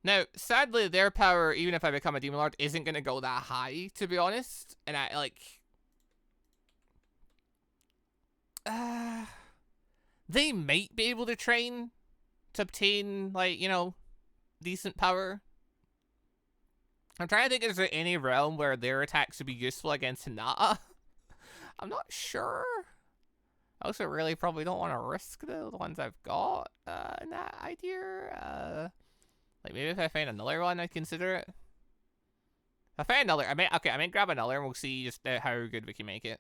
Now, sadly, their power, even if I become a Demon Lord, isn't going to go that high, to be honest. And I, like... they might be able to train to obtain, like, you know, decent power. I'm trying to think, is there any realm where their attacks would be useful against Hinata? I'm not sure. I also really probably don't want to risk the ones I've got in that idea. Like, maybe if I find another one, I'd consider it. If I find another, I may grab another and we'll see just how good we can make it.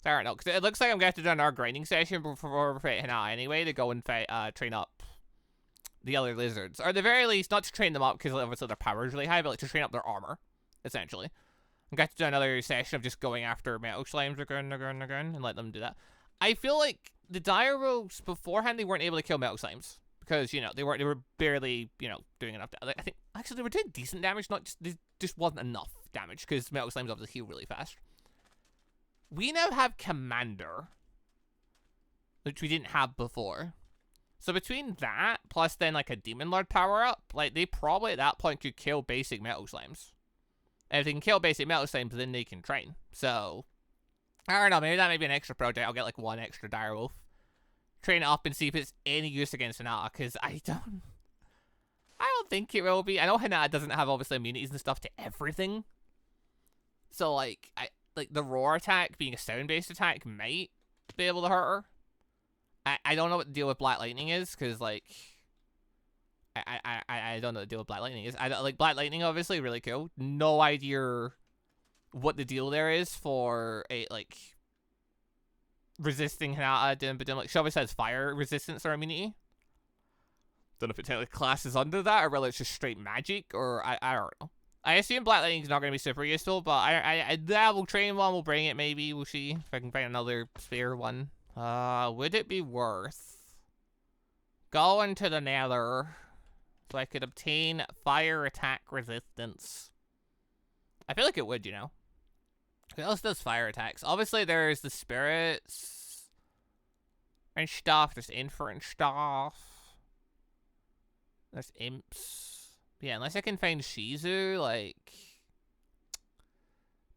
I don't know, because it looks like I'm going to have to do another grinding session before we fight Hinata anyway, to go and fight, train up the other lizards. Or at the very least, not to train them up, because obviously their power is really high, but like to train up their armor, essentially. I'm going to have to do another session of just going after metal slimes again, and let them do that. I feel like the dire wolves beforehand, they weren't able to kill metal slimes. Because, you know, they were barely, you know, doing enough. I think, actually, they were doing decent damage, there just wasn't enough damage, because metal slimes obviously heal really fast. We now have Commander, which we didn't have before. So between that, plus then like a Demon Lord power-up, like they probably at that point could kill basic metal slimes. And if they can kill basic metal slimes, then they can train. So, I don't know, maybe that may be an extra project. I'll get like one extra direwolf. Train it up and see if it's any use against Hinata, because I don't think it will be. I know Hinata doesn't have obviously immunities and stuff to everything. So like, the roar attack being a sound-based attack might be able to hurt her. I don't know what the deal with Black Lightning is, because, like, I don't know what the deal with Black Lightning is. Like, Black Lightning, obviously, really cool. No idea what the deal there is for, like, resisting Hinata, but then, like, she obviously has fire resistance or immunity. Don't know if it technically classes under that, or whether it's just straight magic, or I don't know. I assume Black Lightning's not going to be super useful, but I will train one, we'll bring it maybe, we'll see if I can find another spare one. Would it be worth going to the Nether so I could obtain fire attack resistance? I feel like it would, you know. Who else does fire attacks? Obviously, there's the spirits and stuff. There's Infer and stuff. There's imps. But yeah, unless I can find Shizu, like...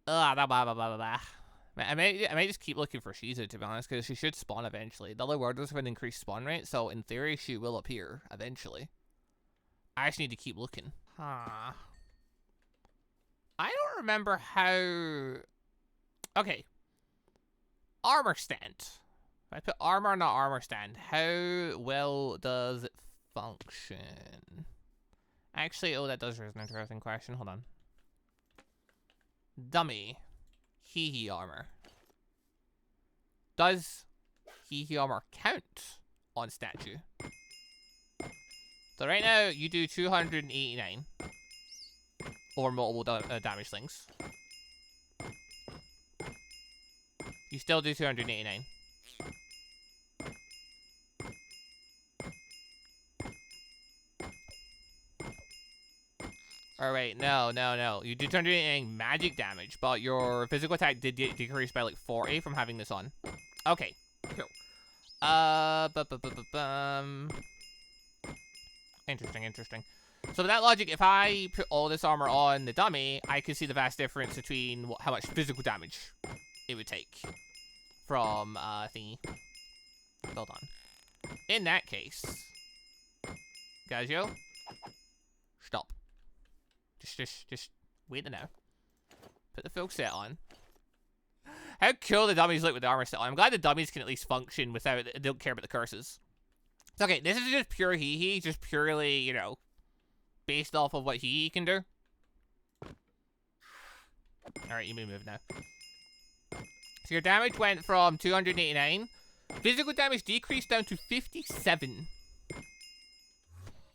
I may just keep looking for Shizu, to be honest, because she should spawn eventually. The other warders have an increased spawn rate, so in theory she will appear eventually. I just need to keep looking. Huh. I don't remember how... Okay. Armor stand. If I put armor on the armor stand, how well does it function? Actually, oh, that does raise an interesting question. Hold on. Dummy. Hee armor. Does Hee armor count on statue? So right now, you do 289. Or multiple damage things. You still do 289. Or wait, no. You did 289 magic damage, but your physical attack did decrease by like 40 from having this on. Okay, cool. Interesting. So with that logic, if I put all this armor on the dummy, I can see the vast difference between how much physical damage it would take from thingy. Hold on. In that case, Gazio, stop. Just wait a now. Put the full set on. How cool the dummies look with the armor set on. I'm glad the dummies can at least function without, they don't care about the curses. So, okay, this is just pure Hee, just purely, you know, based off of what Hee can do. Alright, you may move now. So your damage went from 289. Physical damage decreased down to 57.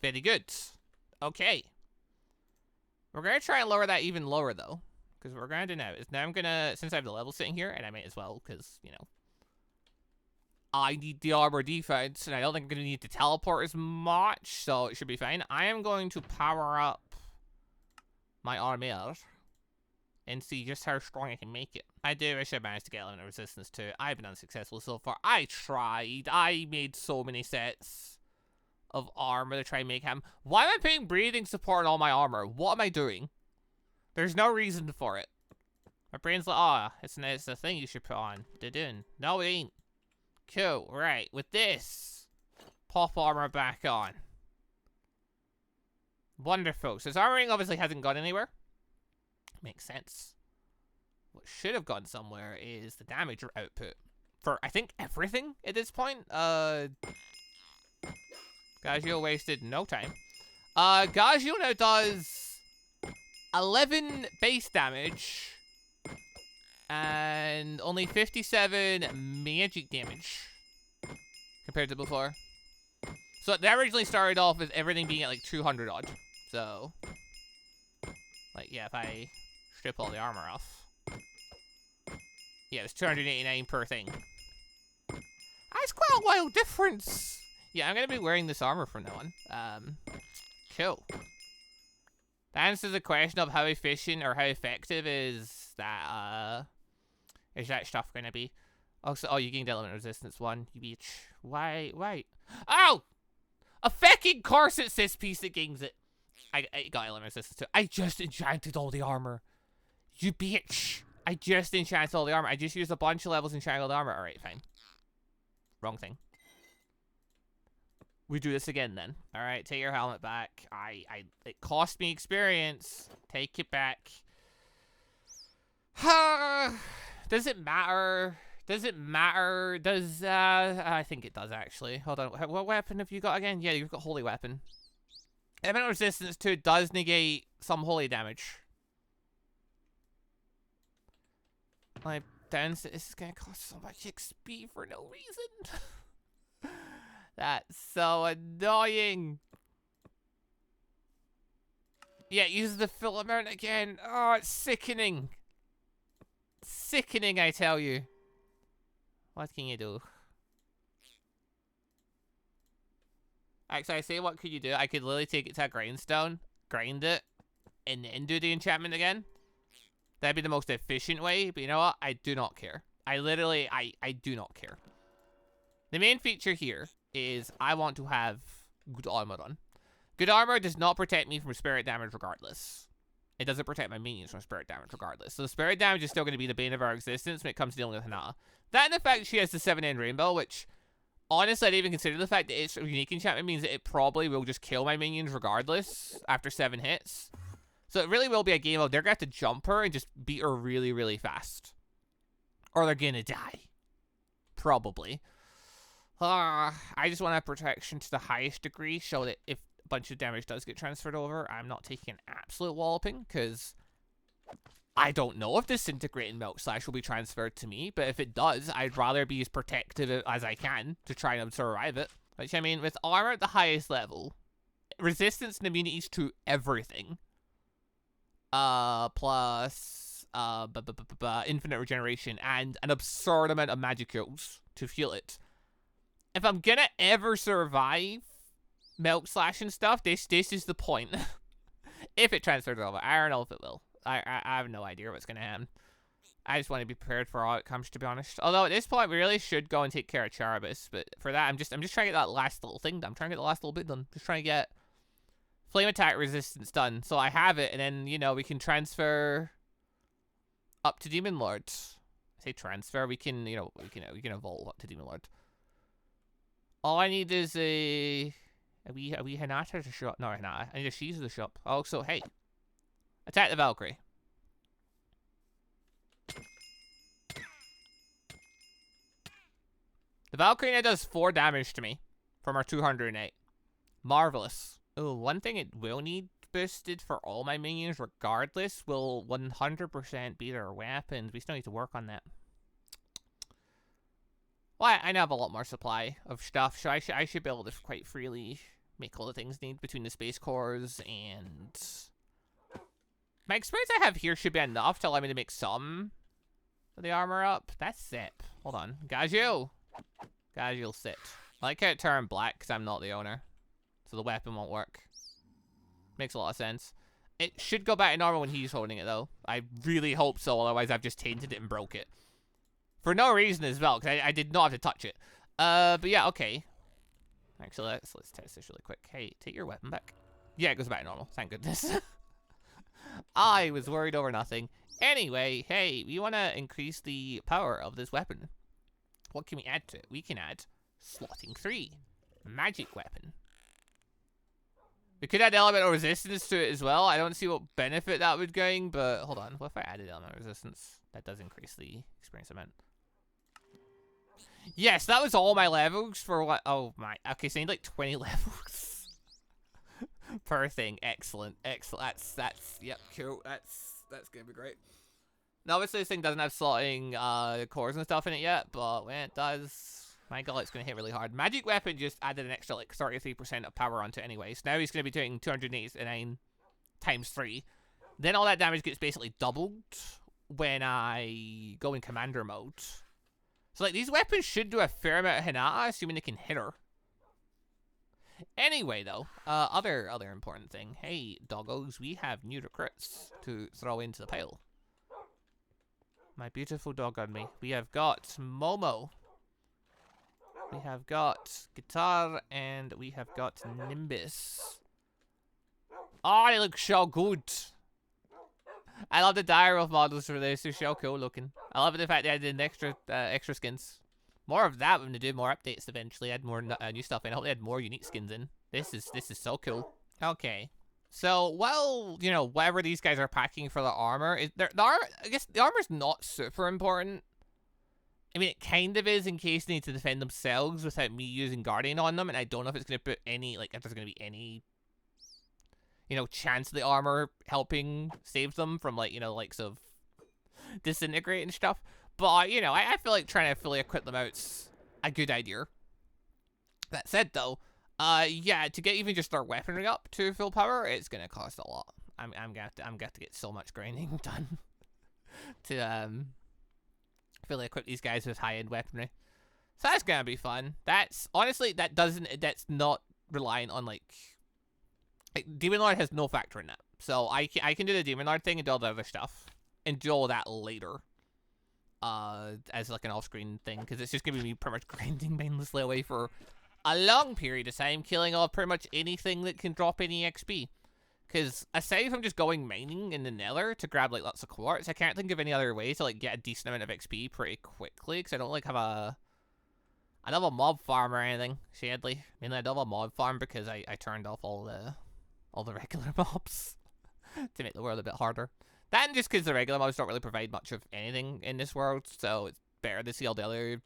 Very good. Okay. We're going to try and lower that even lower, though. Because what we're going to do now is, now I'm going to, since I have the level sitting here, and I might as well, because, you know, I need the armor defense, and I don't think I'm going to need to teleport as much, so it should be fine. I am going to power up my armor and see just how strong I can make it. I do wish I managed to get element resistance too. I've been unsuccessful so far. I tried. I made so many sets of armor to try and make him. Why am I putting breathing support on all my armor? What am I doing? There's no reason for it. My brain's like, oh, it's a thing you should put on. Doing. No, it ain't. Cool. Right. With this, pop armor back on. Wonderful. So his armor ring obviously hasn't gone anywhere. Makes sense. What should have gone somewhere is the damage output. For, I think, everything at this point. Gagio wasted no time. Gagio now does 11 base damage and only 57 magic damage compared to before. So they originally started off with everything being at like 200 odd. So, like, yeah, if I strip all the armor off. Yeah, it was 289 per thing. That's quite a wild difference. Yeah, I'm going to be wearing this armor from now on. Cool. That answers the question of how efficient or how effective is that stuff going to be. Also, oh, you gained element resistance 1, you bitch. Why? Oh! A fucking corset cis piece that gains it. I got element resistance 2. I just enchanted all the armor. You bitch. I just enchanted all the armor. I just used a bunch of levels enchanting all the armor. Alright, fine. Wrong thing. We do this again then. Alright, take your helmet back. It cost me experience. Take it back. Does it matter? Does it matter? I think it does actually. Hold on. What weapon have you got again? Yeah, you've got holy weapon. Element resistance 2 does negate some holy damage. Like, this is gonna cost so much XP for no reason. That's so annoying. Yeah, use the filament again. Oh, it's sickening. Sickening, I tell you. What can you do? Actually, I say, what could you do? I could literally take it to a grindstone, grind it, and then do the enchantment again. That'd be the most efficient way, but you know what? I do not care. I do not care. The main feature here is I want to have good armor on. Good armor does not protect me from spirit damage regardless. It doesn't protect my minions from spirit damage regardless. So spirit damage is still going to be the bane of our existence when it comes to dealing with Hinata. That and the fact she has the 7-end rainbow, which honestly I didn't even consider the fact that it's a unique enchantment means that it probably will just kill my minions regardless after 7 hits. So it really will be a game of they're going to have to jump her and just beat her really, really fast. Or they're going to die. Probably. I just want to have protection to the highest degree so that if a bunch of damage does get transferred over, I'm not taking an absolute walloping, because I don't know if disintegrating melt slash will be transferred to me, but if it does, I'd rather be as protective as I can to try and survive it. Which, I mean, with armor at the highest level, resistance and immunities to everything, plus infinite regeneration and an absurd amount of magicals to heal it. If I'm gonna ever survive Milk Slash and stuff, this is the point. If it transfers over. I don't know if it will. I have no idea what's gonna happen. I just want to be prepared for all outcomes, to be honest. Although at this point we really should go and take care of Charibus, but for that I'm just trying to get that last little thing done. I'm trying to get the last little bit done. Just trying to get flame attack resistance done, so I have it, and then, you know, we can transfer up to Demon Lord. I say transfer, we can, you know, we can evolve up to Demon Lord. All I need is a wee Hinata to show up. No, Hinata. I need a She's to show up. Also, hey, attack the Valkyrie. The Valkyrie now does 4 damage to me from our 208. Marvelous. Oh, one thing it will need boosted for all my minions regardless will 100% be their weapons. We still need to work on that. Well, I now have a lot more supply of stuff, so I should be able to quite freely make all the things needed between the space cores and... My experience I have here should be enough to allow me to make some of the armor up. That's sip. Hold on. Gagio. Gagio'll sit. I like how it turned black because I'm not the owner. So the weapon won't work. Makes a lot of sense. It should go back to normal when he's holding it, though. I really hope so, otherwise I've just tainted it and broke it. For no reason as well, because I did not have to touch it. But yeah, okay. Actually, let's test this really quick. Hey, take your weapon back. Yeah, it goes back to normal. Thank goodness. I was worried over nothing. Anyway, hey, we want to increase the power of this weapon. What can we add to it? We can add slotting 3. Magic weapon. We could add elemental resistance to it as well. I don't see what benefit that would gain, but hold on. What if I added elemental resistance? That does increase the experience amount. Yes, that was all my levels for what? Oh my. Okay, so I need like 20 levels per thing. Excellent, excellent. That's yep, cool. That's gonna be great. Now, obviously, this thing doesn't have slotting cores and stuff in it yet, but when it does, my god, it's gonna hit really hard. Magic weapon just added an extra like 33% of power onto it anyway. So now he's gonna be doing 289 times 3. Then all that damage gets basically doubled when I go in commander mode. So like these weapons should do a fair amount of Hinata, assuming they can hit her. Anyway, though, other important thing. Hey, doggos, we have new recruits to throw into the pile. My beautiful dog on me. We have got Momo. We have got Guitar, and we have got Nimbus. Oh, they look so good. I love the direwolf models for this. They're so cool looking. I love the fact they added in extra skins. More of that when they do more updates eventually. Add more new stuff in. I hope they add more unique skins in. This is so cool. Okay. So, well, you know, whatever these guys are packing for the armor, I guess the armor's not super important. I mean, it kind of is in case they need to defend themselves without me using Guardian on them, and I don't know if it's going to put any, like, if there's going to be any, you know, chance of the armor helping save them from, like, you know, likes of disintegrate and stuff. But, you know, I feel like trying to fully equip them out's a good idea. That said, though, yeah, to get even just our weaponry up to full power, it's gonna cost a lot. I'm gonna have to get so much grinding done to fully equip these guys with high-end weaponry. So that's gonna be fun. That's honestly that's not reliant on like Demon Lord has no factor in that. So I can do the Demon Lord thing and do all the other stuff and do all that later. As like an off-screen thing, because it's just gonna be me pretty much grinding mindlessly away for a long period of time, killing off pretty much anything that can drop any XP. Because aside from just going mining in the Nether to grab like lots of quartz, I can't think of any other way to like get a decent amount of XP pretty quickly. Because I don't like have a mob farm or anything. Sadly, mainly I don't have a mob farm because I turned off all the regular mobs to make the world a bit harder. That and just because the regular mobs don't really provide much of anything in this world, so it's better to see all the other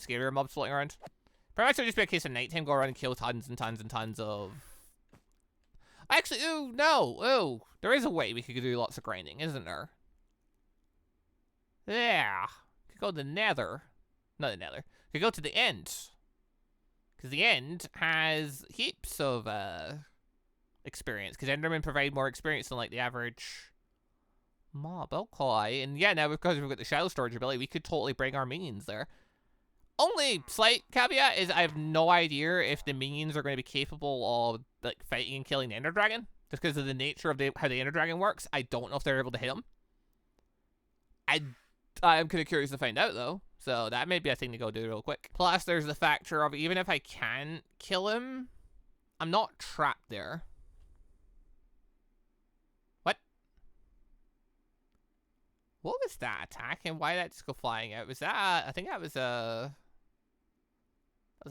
scarier mobs floating around. Pretty much it'll just be a case of nighttime, go around and kill tons and tons and tons of... Actually, ooh, no, ooh. There is a way we could do lots of grinding, isn't there? Yeah. Could go to the Nether. Not the Nether. Could go to the End. Because the End has heaps of experience, because Endermen provide more experience than like the average mob. Okay, and yeah, now because we've got the shadow storage ability, we could totally bring our minions there. Only slight caveat is I have no idea if the minions are going to be capable of like fighting and killing the Ender Dragon, just because of the nature of how the Ender Dragon works. I don't know if they're able to hit him. I'm kind of curious to find out though, so that may be a thing to go do real quick. Plus, there's the factor of even if I can kill him, I'm not trapped there. What was that attack, and why did that just go flying out? Was that, I think that was a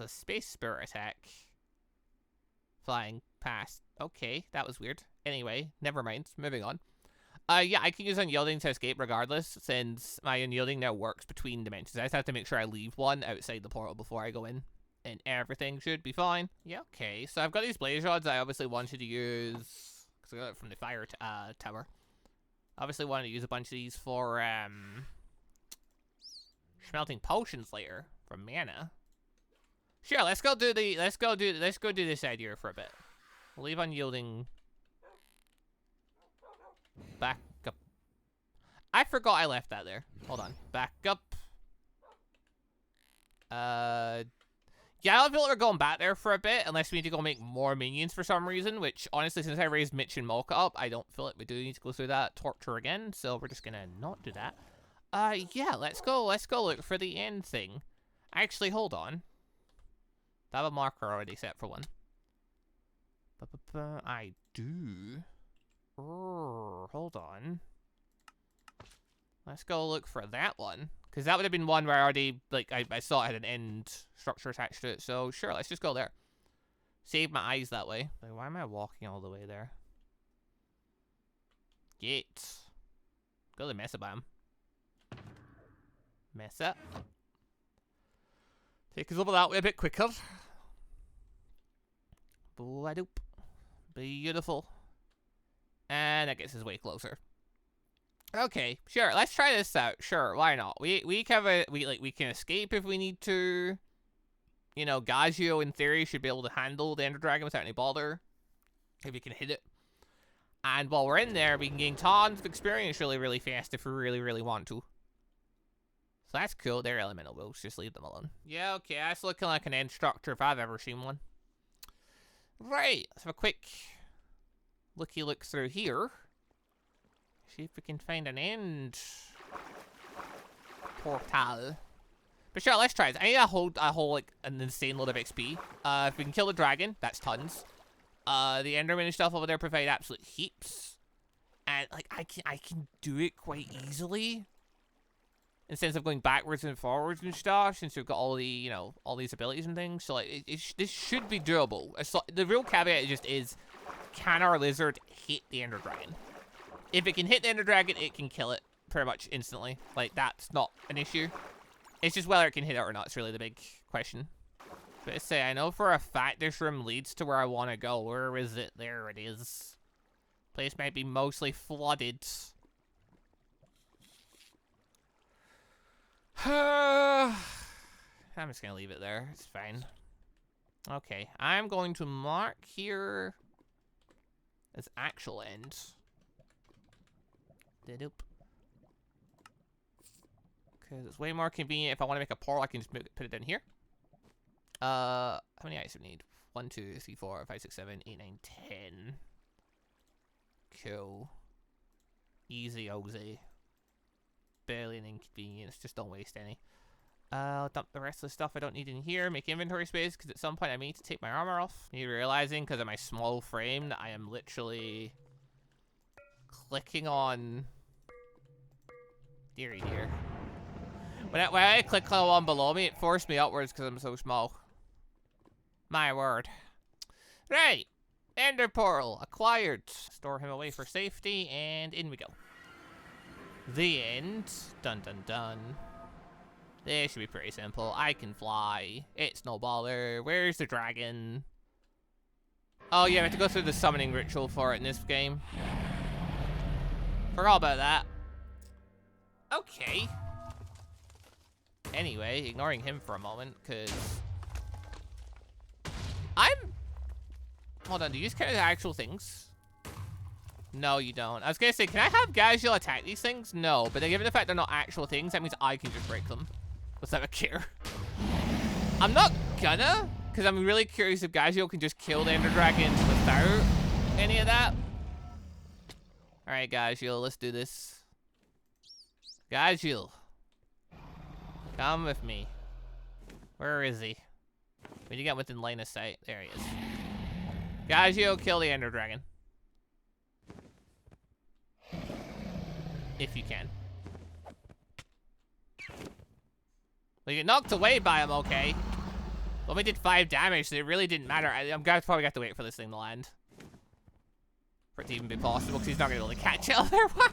space spirit attack. Flying past. Okay, that was weird. Anyway, never mind. Moving on. Yeah, I can use Unyielding to escape regardless, since my Unyielding now works between dimensions. I just have to make sure I leave one outside the portal before I go in, and everything should be fine. Yeah, okay. So I've got these blaze rods I obviously wanted to use, because I got it from the fire tower. Obviously wanted to use a bunch of these for smelting potions later for mana. Sure, let's go do this idea for a bit. We'll leave Unyielding back up. I forgot I left that there. Hold on. Back up. Yeah, I don't feel like we're going back there for a bit, unless we need to go make more minions for some reason, which, honestly, since I raised Mitch and Mocha up, I don't feel like we do need to go through that torture again, so we're just gonna not do that. Yeah, let's go look for the end thing. Actually, hold on. Do I have a marker already set for one? I do. Hold on. Let's go look for that one. Because that would have been one where I already, like, I saw it had an end structure attached to it. So, sure, let's just go there. Save my eyes that way. Like, why am I walking all the way there? Get. Go to mess about him. Mess up. Take us over that way a bit quicker. Bloop. Beautiful. And that gets us way closer. Okay, sure. Let's try this out. Sure, why not? We can escape if we need to. You know, Gagio in theory should be able to handle the Ender Dragon without any bother if we can hit it. And while we're in there, we can gain tons of experience really fast if we really want to. So that's cool. They're elemental. We'll just leave them alone. Yeah, okay. That's looking like an end structure if I've ever seen one. Right. Let's have a quick looky look through here. See if we can find an end portal. But sure, let's try it. I need a whole like an insane load of XP. If we can kill the dragon, that's tons. The Enderman and stuff over there provide absolute heaps. And like I can do it quite easily. Instead of going backwards and forwards and stuff, since we've got all the, you know, all these abilities and things. So like this should be doable. The real caveat just is, can our lizard hit the Ender Dragon? If it can hit the Ender Dragon, it can kill it pretty much instantly. Like, that's not an issue. It's just whether it can hit it or not. It's really the big question. But I say, I know for a fact this room leads to where I want to go. Where is it? There it is. Place might be mostly flooded. I'm just going to leave it there. It's fine. Okay, I'm going to mark here as actual end. Because it's way more convenient. If I want to make a portal, I can just put it down here. How many items do we need? 1, 2, 3, 4, 5, 6, 7, 8, 9, 10. Cool. Easy, Ozy. Barely an inconvenience. Just don't waste any. I'll dump the rest of the stuff I don't need in here. Make inventory space, because at some point I may need to take my armor off. Me realizing, because of my small frame, that I am literally clicking on... Deary dear. When I click on one below me, it forced me upwards because I'm so small. My word. Right. Ender Portal. Acquired. Store him away for safety, and in we go. The end. Dun dun dun. This should be pretty simple. I can fly. It's no bother. Where's the dragon? Oh yeah, we have to go through the summoning ritual for it in this game. Forgot about that. Okay. Anyway, ignoring him for a moment, because... Hold on, do you just count as actual things? No, you don't. I was gonna say, can I have Gagio attack these things? No, but given the fact they're not actual things, that means I can just break them. Without a care. I'm not gonna, because I'm really curious if Gagio can just kill the Ender Dragon without any of that. Alright, Gagio, let's do this. Gagio. Come with me. Where is he? We need to get within line of sight. There he is. Gagio, kill the Ender Dragon. If you can. We get knocked away by him, okay. Well, we did 5 damage, so it really didn't matter. I'm gonna probably have to wait for this thing to land. For it to even be possible, because he's not gonna be able to catch it otherwise.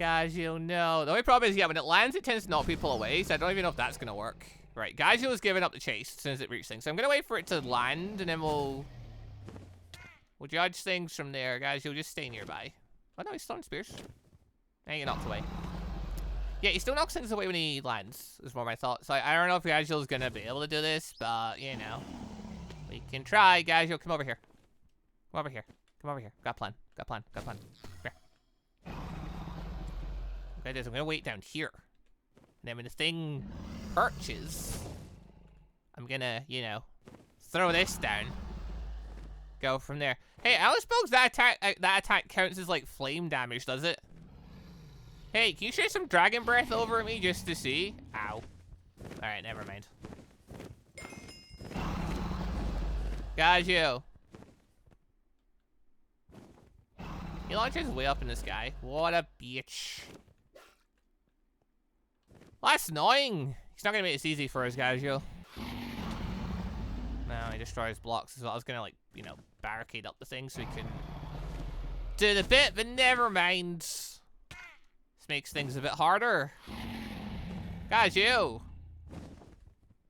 Gagio, no. The only problem is, yeah, when it lands, it tends to knock people away, so I don't even know if that's gonna work. Right, Gagio is giving up the chase as soon as it reaches things. So I'm gonna wait for it to land, and then we'll judge things from there. Gagio, just stay nearby. Oh no, he's still on spears. Now you knocked away. Yeah, he still knocks things away when he lands, is more my thought. So I don't know if Gagio's gonna be able to do this, but, you know. We can try. Gagio, come over here. Come over here. Come over here. Got a plan. Got a plan. Got a plan. Come here. Okay, I'm gonna wait down here. And then when the thing perches, I'm gonna, you know, throw this down. Go from there. Hey, I don't suppose that attack counts as, like, flame damage, does it? Hey, can you share some dragon breath over me just to see? Ow. Alright, never mind. Got you. He launches way up in the sky. What a bitch. Well, that's annoying. He's not gonna make this easy for us, guys, yo. No, he destroys blocks as well. I was gonna, like, you know, barricade up the thing so we can do the bit, but never mind. This makes things a bit harder. Guys, you.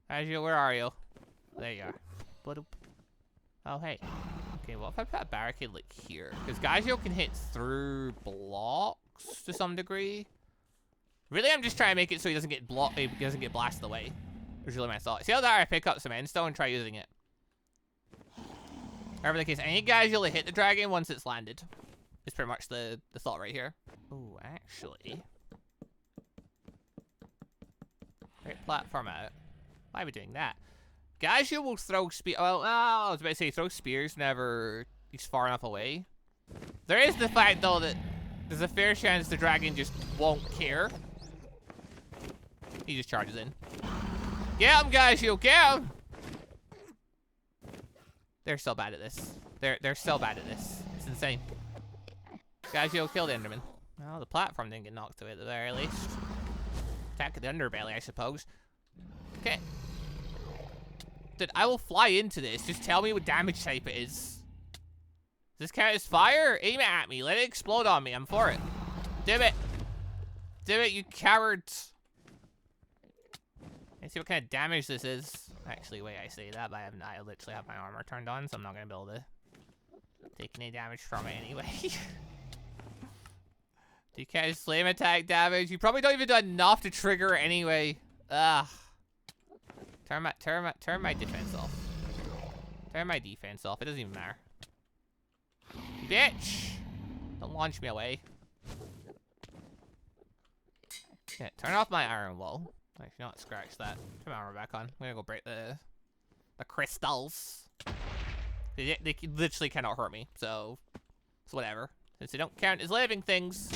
Guys, you, where are you? There you are. Bloop. Oh, hey. Okay, well, if I put a barricade, like, here. Because Gagio can hit through blocks to some degree. Really, I'm just trying to make it so he doesn't get he doesn't get blasted away. Was really my thought. See how that I pick up some endstone and try using it. Whatever the case, any Gagio will hit the dragon once it's landed. It's pretty much the thought right here. Oh, actually. Right, platform out. Why are we doing that? Gagio will throw well, I was about to say throw spears whenever he's far enough away. There is the fact, though, that there's a fair chance the dragon just won't care. He just charges in. Get him, Gagio, get him! They're so bad at this. They're so bad at this. It's insane. Gagio killed Enderman. Well, the platform didn't get knocked away at the very least. Attack the underbelly, I suppose. Okay. Dude, I will fly into this. Just tell me what damage type it is. Does this count as fire? Aim it at me. Let it explode on me. I'm for it. Do it. Do it, you cowards. Let's see what kind of damage this is. Actually, wait, I say that, but I literally have my armor turned on, so I'm not going to be able to take any damage from it anyway. Do you count as flame attack damage? You probably don't even do enough to trigger it anyway. Ugh. Turn my defense off. Turn my defense off. It doesn't even matter. Bitch! Don't launch me away. Yeah, turn off my iron wall. Actually, not scratch that. Turn my armor back on. I'm gonna go break the crystals. They literally cannot hurt me, so it's whatever. Since they don't count as living things,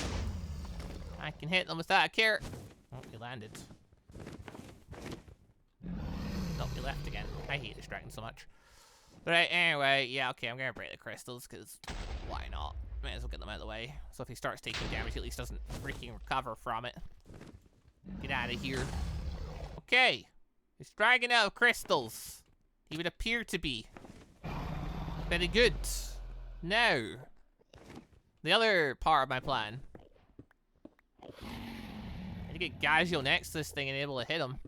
I can hit them without a care. Oh, he landed. Nope, he left again. I hate this dragon so much. But anyway, yeah, okay, I'm gonna break the crystals, because why not? May as well get them out of the way. So if he starts taking damage, he at least doesn't freaking recover from it. Get out of here. Okay. This dragon out of crystals. He would appear to be. Very good. Now, the other part of my plan. I need to get Gagio next to this thing and able to hit him.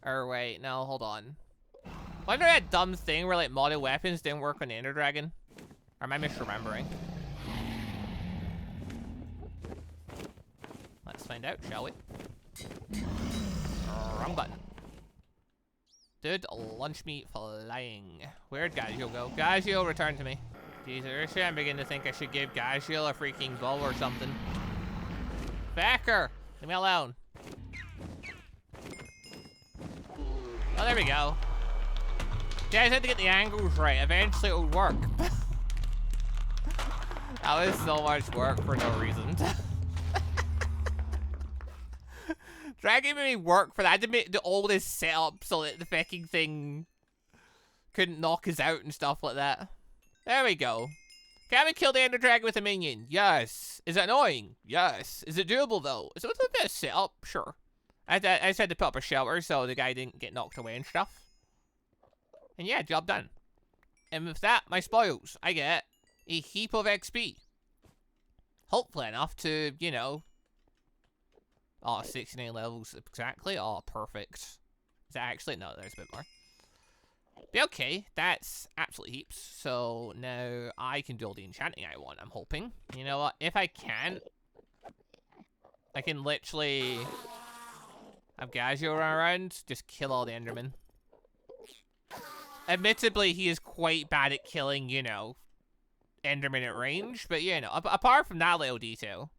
Or wait, no, hold on. Wasn't there that dumb thing where like modded weapons didn't work on the Ender Dragon? Or am I misremembering? Let's find out, shall we? Wrong button. Dude, launch me flying. Where'd Gagio go? Gagio, return to me. Jesus, I'm beginning to think I should give Gagio a freaking bow or something. Backer! Leave me alone. Oh, there we go. Yeah, I just had to get the angles right. Eventually it would work. That was so much work for no reason. Dragon made me work for that. I had to make all this setup so that the fucking thing couldn't knock us out and stuff like that. There we go. Can we kill the Ender Dragon with a minion? Yes. Is it annoying? Yes. Is it doable though? Is it a bit of setup? Sure. I just had to put up a shelter so the guy didn't get knocked away and stuff. And yeah, job done. And with that, my spoils, I get a heap of XP. Hopefully enough to, you know... Oh, 69 levels exactly. Oh, perfect. Is that actually? No, there's a bit more. But okay, that's absolutely heaps. So now I can do all the enchanting I want, I'm hoping. You know what? If I can, I can literally have Gagio run around, just kill all the Endermen. Admittedly, he is quite bad at killing, you know, Enderman at range. But, you know, apart from that little detail.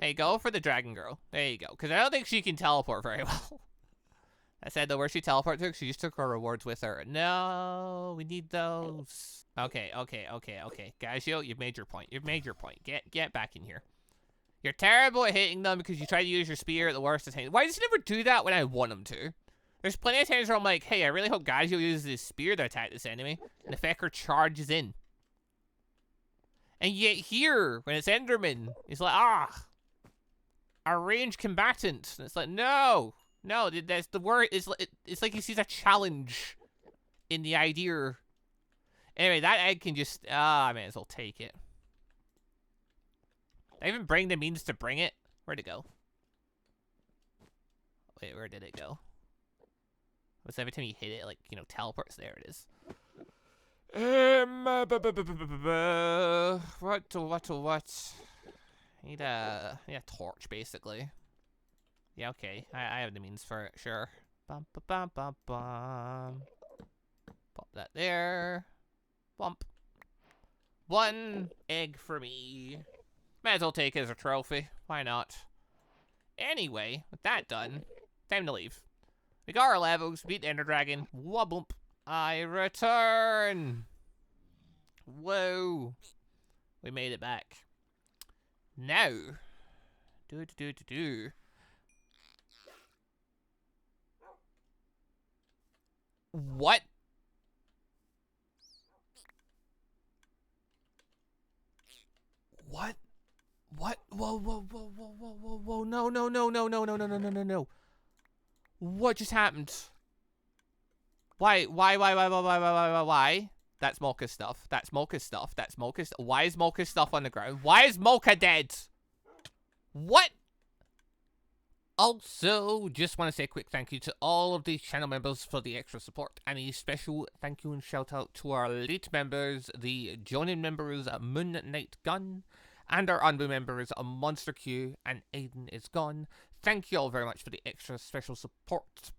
Hey, go for the dragon girl. There you go. Because I don't think she can teleport very well. I said though, where she teleported to, she just took her rewards with her. No, we need those. Okay. Gagio, you've made your point. You've made your point. Get back in here. You're terrible at hitting them because you try to use your spear at the worst of times. Why does he never do that when I want him to? There's plenty of times where I'm like, hey, I really hope Gazio uses his spear to attack this enemy, and the Fecker charges in. And yet here, when it's Enderman, it's like, a ranged combatant. And it's like, no, that's the word. It's like he sees a challenge in the idea. Anyway, that egg can just, I may as well take it. Did I even bring the means to bring it? Where'd it go? Wait, where did it go? Was every time you hit it, like, you know, teleports? There it is. What? Need a torch, basically. Yeah, okay. I have the means for it, sure. Bum, bum, bum, bum. Pop that there. Bump. 1 egg for me. Might as well take it as a trophy. Why not? Anyway, with that done, time to leave. We got our levels, beat the Ender Dragon. Wabump. I return. Whoa. We made it back. Now. What? What? What? Whoa. No. What just happened? Why? That's Mocha's stuff. Why is Mocha's stuff on the ground? Why is Mocha dead? What? Also, just want to say a quick thank you to all of the channel members for the extra support, and a special thank you and shout out to our elite members, the joining members AdenIsGone, and our ANBU members MonsterQ and AdenIsGone. Thank you all very much for the extra special support.